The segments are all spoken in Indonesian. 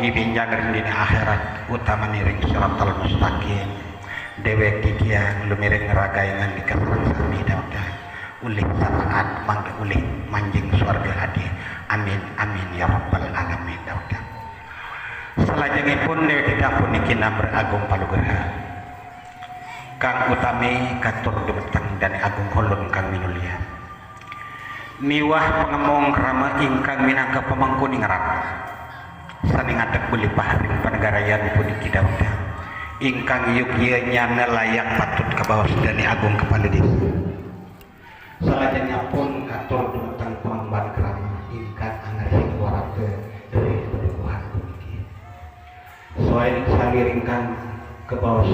mugi pinjang dina akhirat utama niring siratal mustaqim dewek kikian lumiring ragayangan di kasran sami dauda ulih saat mangga ulih manjing swarga adi amin amin ya rabbal alamin dauda. Salajengipun dewek kita puniki namber agung palugerha kang utami katur dumeteng dan agung holun kang minulia miwah pengemong rama ingkang minangka pemangku ningrat sani ngadeg beli paharing panegarayan puniki dauda ingkang yukya nyana layak patut kabawas dani agung kepala desa salajengnya pun katur dumeteng pengemban kerama ingkang angarsing warate dari pedukuhan puniki soain saliringkan kebawas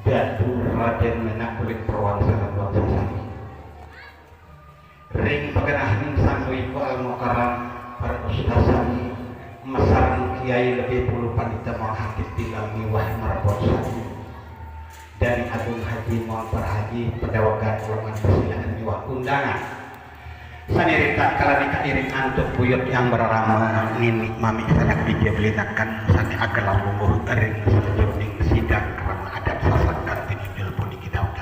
datu raden menak kulit perwangsalan wangsa sami ring paganahan sangui ku al-mukarram para ustaz sami masarang kiai lebih puluh pandita menghakit bilang miwah marabot sami dari agung haji muhammad haji pedawagan ulangan persilangan miwah undangan sanirita kalanika iring antuk buyut yang berarama nini mami sanak dijablinakan sani agalang lungguh ering sejuning sidang kerana adat sasakan tinidil puniki dauda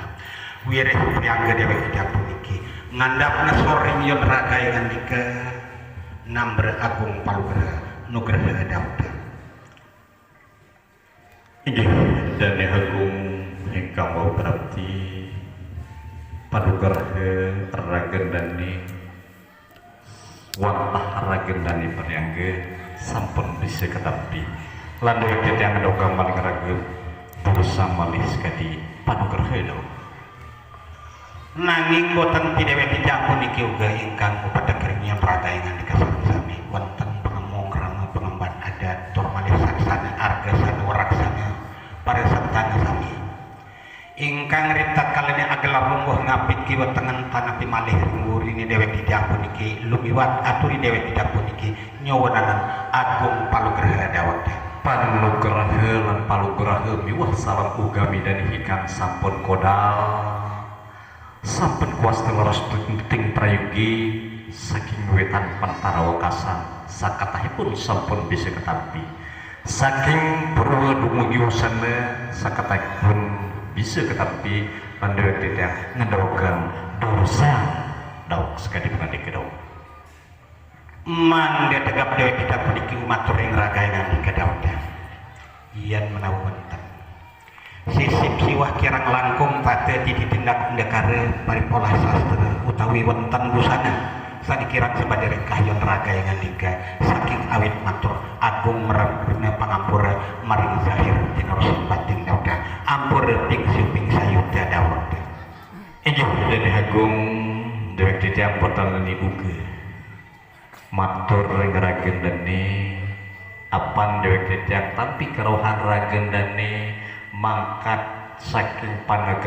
wireh priangga dewek tidak puniki ngandapna soring yon raga yang andika namber agung palugra nugraha dauda. Inggih dene agung ingkang mau berarti padugraha ragendani wantah ragendani paniangge sampun bisa ketapi lan dewek yang ndokang maling raga berusaha malih sekadi padugraha daw. Nanging boten tidewek tidak puniki uga ingkang upada keringian ragayangan di kasar sami wonten pengemong rama pengemban adat tur malih saksana arga sana waraksana para santana sami ingkang rita kalene agelar lungguh ngapit kiwa tengen tanapi malih ringguri ni dewek tidak puniki lumiwat aturi dewek tidak puniki nyawanan agung palugraha dawakda panugraha lan palugraha miwah salam ugami dan hikang sampun kodal sampun kuas teloros ting prayogi saking wetan pentara wakasan sakatahipun sampun bisa ketapi saking purwa dumugi wasana sakatahipun bisa ketapi pandewek tidak ngedogang dosa dauk sekali pengadik dauk man dia tegap dewek tidak puniki umat turing ragayangan di kadauda iyan menawan sisip siwah kirang langkung pada ditindak ndekare paripolah sastra utawi wonten busana sanikirang sabadere kahyon raga yang andika saking awit matur agung merangna pangampura maring zahir tinaros batin dauda ampur ping suping sayuda dauda. Inggih dene agung dewek titiang boten ni uga matur ring ragendane apan dewek titiang tampi karohan ragendane mangkat saking panegara